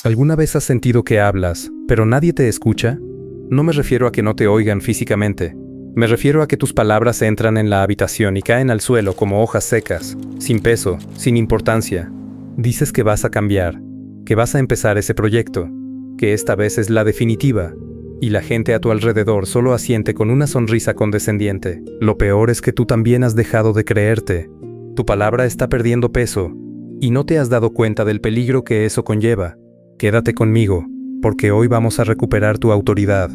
¿Alguna vez has sentido que hablas, pero nadie te escucha? No me refiero a que no te oigan físicamente. Me refiero a que tus palabras entran en la habitación y caen al suelo como hojas secas, sin peso, sin importancia. Dices que vas a cambiar, que vas a empezar ese proyecto, que esta vez es la definitiva, y la gente a tu alrededor solo asiente con una sonrisa condescendiente. Lo peor es que tú también has dejado de creerte. Tu palabra está perdiendo peso, y no te has dado cuenta del peligro que eso conlleva. Quédate conmigo, porque hoy vamos a recuperar tu autoridad.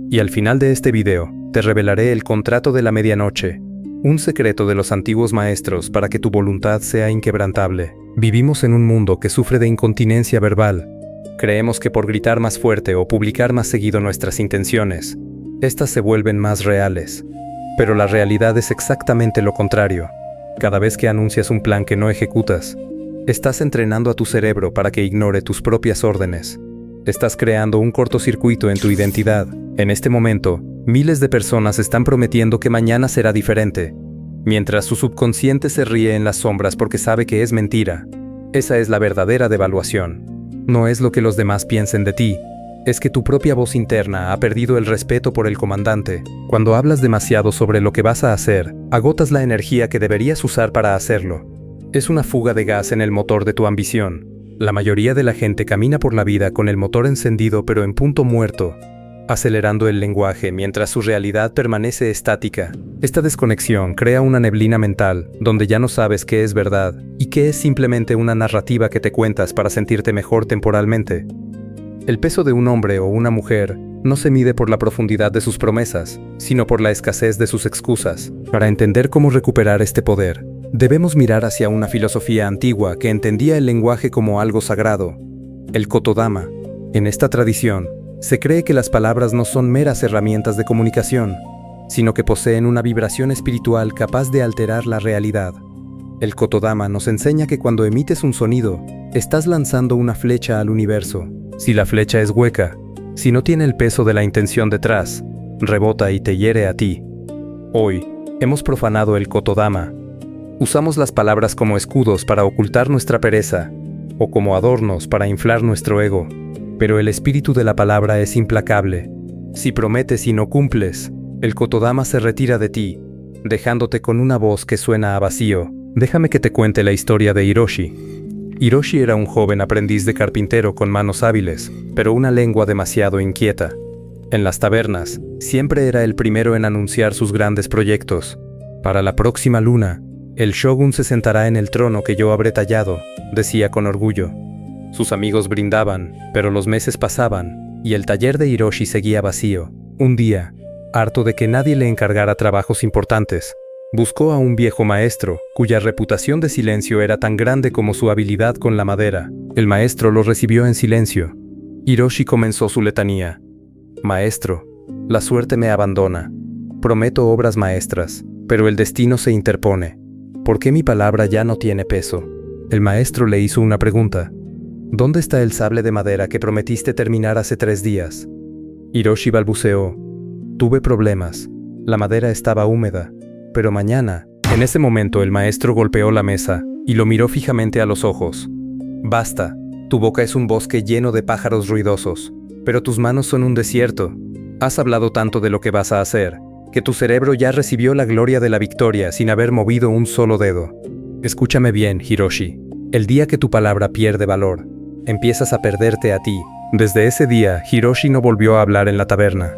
Y al final de este video, te revelaré el contrato de la medianoche, un secreto de los antiguos maestros para que tu voluntad sea inquebrantable. Vivimos en un mundo que sufre de incontinencia verbal. Creemos que por gritar más fuerte o publicar más seguido nuestras intenciones, estas se vuelven más reales. Pero la realidad es exactamente lo contrario. Cada vez que anuncias un plan que no ejecutas, estás entrenando a tu cerebro para que ignore tus propias órdenes. Estás creando un cortocircuito en tu identidad. En este momento, miles de personas están prometiendo que mañana será diferente, mientras su subconsciente se ríe en las sombras porque sabe que es mentira. Esa es la verdadera devaluación. No es lo que los demás piensen de ti, es que tu propia voz interna ha perdido el respeto por el comandante. Cuando hablas demasiado sobre lo que vas a hacer, agotas la energía que deberías usar para hacerlo. Es una fuga de gas en el motor de tu ambición. La mayoría de la gente camina por la vida con el motor encendido pero en punto muerto, acelerando el lenguaje mientras su realidad permanece estática. Esta desconexión crea una neblina mental, donde ya no sabes qué es verdad y qué es simplemente una narrativa que te cuentas para sentirte mejor temporalmente. El peso de un hombre o una mujer no se mide por la profundidad de sus promesas, sino por la escasez de sus excusas. Para entender cómo recuperar este poder, debemos mirar hacia una filosofía antigua que entendía el lenguaje como algo sagrado, el Kotodama. En esta tradición, se cree que las palabras no son meras herramientas de comunicación, sino que poseen una vibración espiritual capaz de alterar la realidad. El Kotodama nos enseña que cuando emites un sonido, estás lanzando una flecha al universo. Si la flecha es hueca, si no tiene el peso de la intención detrás, rebota y te hiere a ti. Hoy, hemos profanado el Kotodama. Usamos las palabras como escudos para ocultar nuestra pereza, o como adornos para inflar nuestro ego. Pero el espíritu de la palabra es implacable. Si prometes y no cumples, el Kotodama se retira de ti, dejándote con una voz que suena a vacío. Déjame que te cuente la historia de Hiroshi. Hiroshi era un joven aprendiz de carpintero con manos hábiles, pero una lengua demasiado inquieta. En las tabernas, siempre era el primero en anunciar sus grandes proyectos. Para la próxima luna, el shogun se sentará en el trono que yo habré tallado, decía con orgullo. Sus amigos brindaban, pero los meses pasaban, y el taller de Hiroshi seguía vacío. Un día, harto de que nadie le encargara trabajos importantes, buscó a un viejo maestro, cuya reputación de silencio era tan grande como su habilidad con la madera. El maestro lo recibió en silencio. Hiroshi comenzó su letanía. Maestro, la suerte me abandona. Prometo obras maestras, pero el destino se interpone. ¿Por qué mi palabra ya no tiene peso? El maestro le hizo una pregunta. ¿Dónde está el sable de madera que prometiste terminar hace 3 días? Hiroshi balbuceó. Tuve problemas. La madera estaba húmeda. Pero mañana. En ese momento el maestro golpeó la mesa y lo miró fijamente a los ojos. Basta. Tu boca es un bosque lleno de pájaros ruidosos, pero tus manos son un desierto. Has hablado tanto de lo que vas a hacer, que tu cerebro ya recibió la gloria de la victoria sin haber movido un solo dedo. Escúchame bien, Hiroshi. El día que tu palabra pierde valor, empiezas a perderte a ti. Desde ese día, Hiroshi no volvió a hablar en la taberna.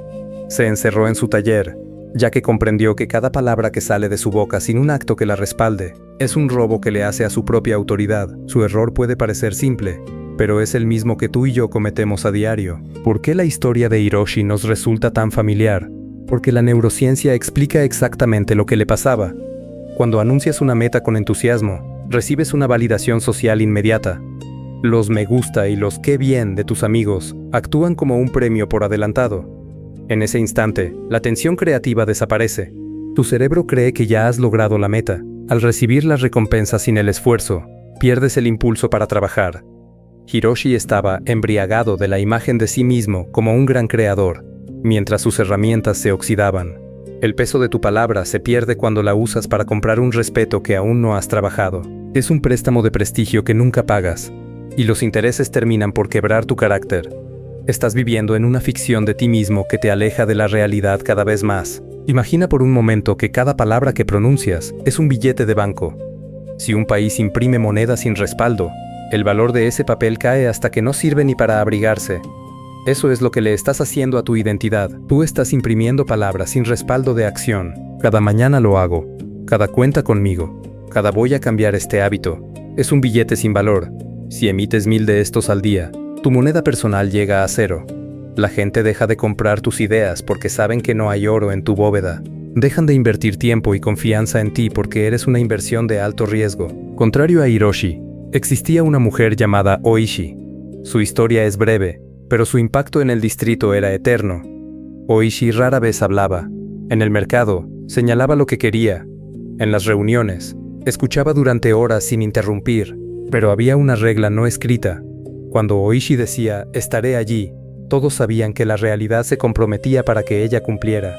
Se encerró en su taller, ya que comprendió que cada palabra que sale de su boca sin un acto que la respalde, es un robo que le hace a su propia autoridad. Su error puede parecer simple, pero es el mismo que tú y yo cometemos a diario. ¿Por qué la historia de Hiroshi nos resulta tan familiar? Porque la neurociencia explica exactamente lo que le pasaba. Cuando anuncias una meta con entusiasmo, recibes una validación social inmediata. Los me gusta y los qué bien de tus amigos actúan como un premio por adelantado. En ese instante, la tensión creativa desaparece. Tu cerebro cree que ya has logrado la meta. Al recibir la recompensa sin el esfuerzo, pierdes el impulso para trabajar. Hiroshi estaba embriagado de la imagen de sí mismo como un gran creador, mientras sus herramientas se oxidaban. El peso de tu palabra se pierde cuando la usas para comprar un respeto que aún no has trabajado. Es un préstamo de prestigio que nunca pagas. y los intereses terminan por quebrar tu carácter. Estás viviendo en una ficción de ti mismo que te aleja de la realidad cada vez más. Imagina por un momento que cada palabra que pronuncias es un billete de banco. Si un país imprime moneda sin respaldo, el valor de ese papel cae hasta que no sirve ni para abrigarse. Eso es lo que le estás haciendo a tu identidad. Tú estás imprimiendo palabras sin respaldo de acción. Cada mañana lo hago. Cada cuenta conmigo. Cada voy a cambiar este hábito. Es un billete sin valor. Si emites 1000 de estos al día, tu moneda personal llega a cero. La gente deja de comprar tus ideas porque saben que no hay oro en tu bóveda. Dejan de invertir tiempo y confianza en ti porque eres una inversión de alto riesgo. Contrario a Hiroshi, existía una mujer llamada Oishi. Su historia es breve, pero su impacto en el distrito era eterno. Oishi rara vez hablaba. En el mercado, señalaba lo que quería. En las reuniones, escuchaba durante horas sin interrumpir, pero había una regla no escrita. Cuando Oishi decía, estaré allí, todos sabían que la realidad se comprometía para que ella cumpliera.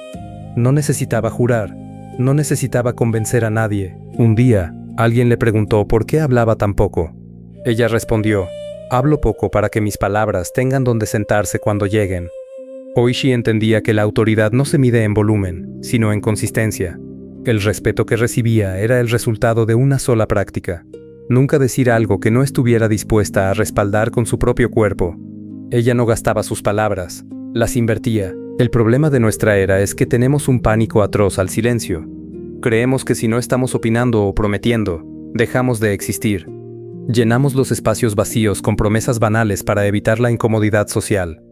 No necesitaba jurar, no necesitaba convencer a nadie. Un día, alguien le preguntó por qué hablaba tan poco. Ella respondió, hablo poco para que mis palabras tengan donde sentarse cuando lleguen. Oishi entendía que la autoridad no se mide en volumen, sino en consistencia. El respeto que recibía era el resultado de una sola práctica. Nunca decir algo que no estuviera dispuesta a respaldar con su propio cuerpo. Ella no gastaba sus palabras, las invertía. El problema de nuestra era es que tenemos un pánico atroz al silencio. Creemos que si no estamos opinando o prometiendo, dejamos de existir. Llenamos los espacios vacíos con promesas banales para evitar la incomodidad social.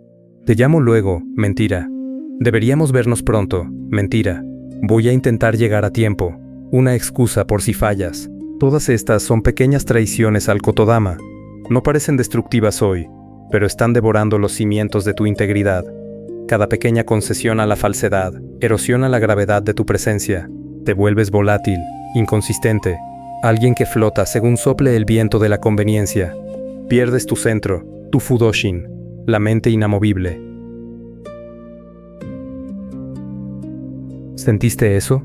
Te llamo luego, mentira. Deberíamos vernos pronto, mentira. Voy a intentar llegar a tiempo, una excusa por si fallas. Todas estas son pequeñas traiciones al Kotodama. No parecen destructivas hoy, pero están devorando los cimientos de tu integridad. Cada pequeña concesión a la falsedad erosiona la gravedad de tu presencia. Te vuelves volátil, inconsistente, alguien que flota según sople el viento de la conveniencia. Pierdes tu centro, tu Fudoshin, la mente inamovible. ¿Sentiste eso?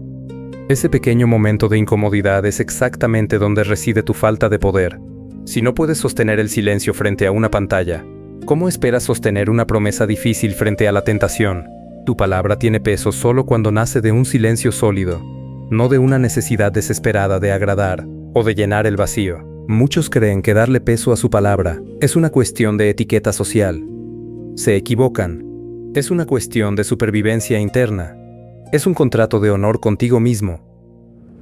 Ese pequeño momento de incomodidad es exactamente donde reside tu falta de poder. Si no puedes sostener el silencio frente a una pantalla, ¿cómo esperas sostener una promesa difícil frente a la tentación? Tu palabra tiene peso solo cuando nace de un silencio sólido, no de una necesidad desesperada de agradar o de llenar el vacío. Muchos creen que darle peso a su palabra es una cuestión de etiqueta social. Se equivocan. Es una cuestión de supervivencia interna. Es un contrato de honor contigo mismo.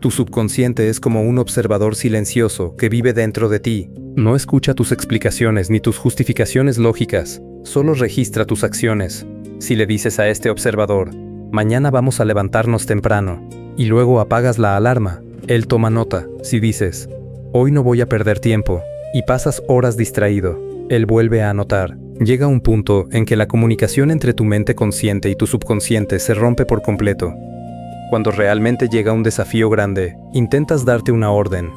Tu subconsciente es como un observador silencioso que vive dentro de ti. No escucha tus explicaciones ni tus justificaciones lógicas, solo registra tus acciones. Si le dices a este observador, mañana vamos a levantarnos temprano, y luego apagas la alarma, él toma nota. Si dices, hoy no voy a perder tiempo, y pasas horas distraído, él vuelve a anotar. Llega un punto en que la comunicación entre tu mente consciente y tu subconsciente se rompe por completo. Cuando realmente llega un desafío grande, intentas darte una orden.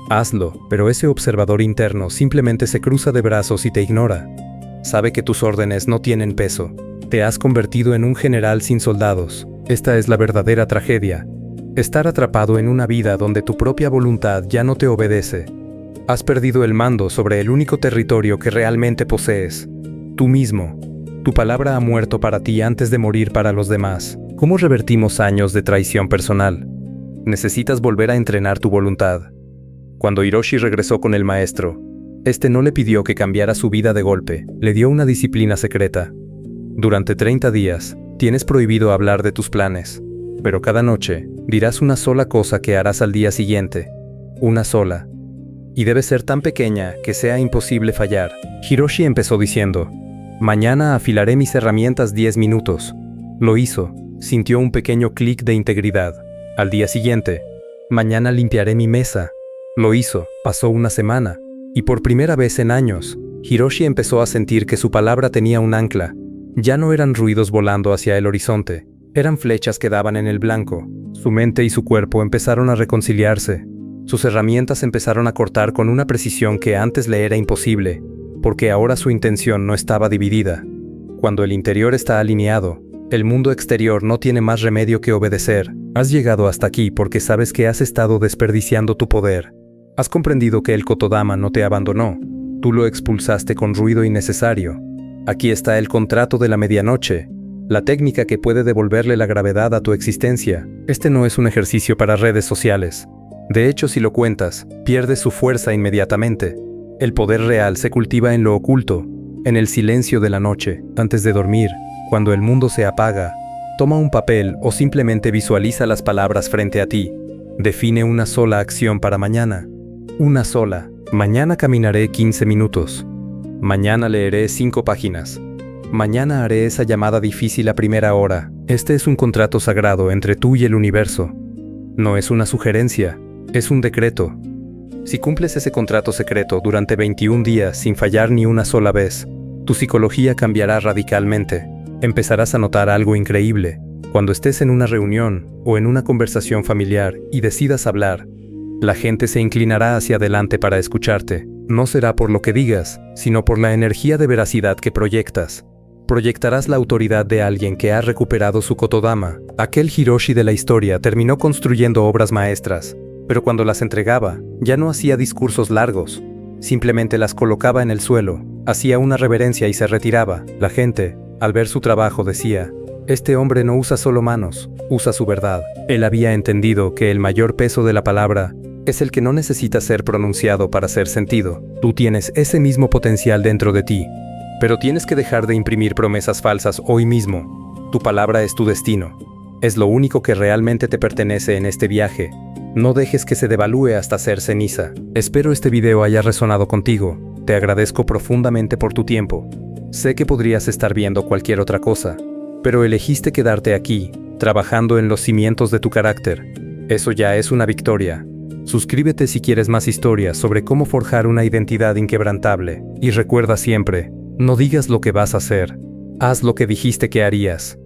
Hazlo, pero ese observador interno simplemente se cruza de brazos y te ignora. Sabe que tus órdenes no tienen peso. Te has convertido en un general sin soldados. Esta es la verdadera tragedia. Estar atrapado en una vida donde tu propia voluntad ya no te obedece. Has perdido el mando sobre el único territorio que realmente posees. Tú mismo. Tu palabra ha muerto para ti antes de morir para los demás. ¿Cómo revertimos años de traición personal? Necesitas volver a entrenar tu voluntad. Cuando Hiroshi regresó con el maestro, este no le pidió que cambiara su vida de golpe, le dio una disciplina secreta. Durante 30 días, tienes prohibido hablar de tus planes, pero cada noche dirás una sola cosa que harás al día siguiente. Una sola. Y debe ser tan pequeña que sea imposible fallar. Hiroshi empezó diciendo, mañana afilaré mis herramientas 10 minutos. Lo hizo, sintió un pequeño clic de integridad. Al día siguiente, mañana limpiaré mi mesa. Lo hizo, pasó una semana, y por primera vez en años, Hiroshi empezó a sentir que su palabra tenía un ancla. Ya no eran ruidos volando hacia el horizonte, eran flechas que daban en el blanco. Su mente y su cuerpo empezaron a reconciliarse. Sus herramientas empezaron a cortar con una precisión que antes le era imposible, porque ahora su intención no estaba dividida. Cuando el interior está alineado, el mundo exterior no tiene más remedio que obedecer. Has llegado hasta aquí porque sabes que has estado desperdiciando tu poder. Has comprendido que el Kotodama no te abandonó. Tú lo expulsaste con ruido innecesario. Aquí está el contrato de la medianoche, la técnica que puede devolverle la gravedad a tu existencia. Este no es un ejercicio para redes sociales. De hecho, si lo cuentas, pierdes su fuerza inmediatamente. El poder real se cultiva en lo oculto, en el silencio de la noche, antes de dormir, cuando el mundo se apaga. Toma un papel o simplemente visualiza las palabras frente a ti. Define una sola acción para mañana. Una sola. Mañana caminaré 15 minutos. Mañana leeré 5 páginas. Mañana haré esa llamada difícil a primera hora. Este es un contrato sagrado entre tú y el universo. No es una sugerencia, es un decreto. Si cumples ese contrato secreto durante 21 días sin fallar ni una sola vez, tu psicología cambiará radicalmente. Empezarás a notar algo increíble. Cuando estés en una reunión o en una conversación familiar y decidas hablar, la gente se inclinará hacia adelante para escucharte. No será por lo que digas, sino por la energía de veracidad que proyectas. Proyectarás la autoridad de alguien que ha recuperado su Kotodama. Aquel Hiroshi de la historia terminó construyendo obras maestras, pero cuando las entregaba, ya no hacía discursos largos. Simplemente las colocaba en el suelo, hacía una reverencia y se retiraba. La gente, al ver su trabajo, decía: este hombre no usa solo manos, usa su verdad. Él había entendido que el mayor peso de la palabra es el que no necesita ser pronunciado para ser sentido. Tú tienes ese mismo potencial dentro de ti, pero tienes que dejar de imprimir promesas falsas hoy mismo. Tu palabra es tu destino. Es lo único que realmente te pertenece en este viaje. No dejes que se devalúe hasta ser ceniza. Espero este video haya resonado contigo. Te agradezco profundamente por tu tiempo. Sé que podrías estar viendo cualquier otra cosa, pero elegiste quedarte aquí, trabajando en los cimientos de tu carácter. Eso ya es una victoria. Suscríbete si quieres más historias sobre cómo forjar una identidad inquebrantable. Y recuerda siempre, no digas lo que vas a hacer, haz lo que dijiste que harías.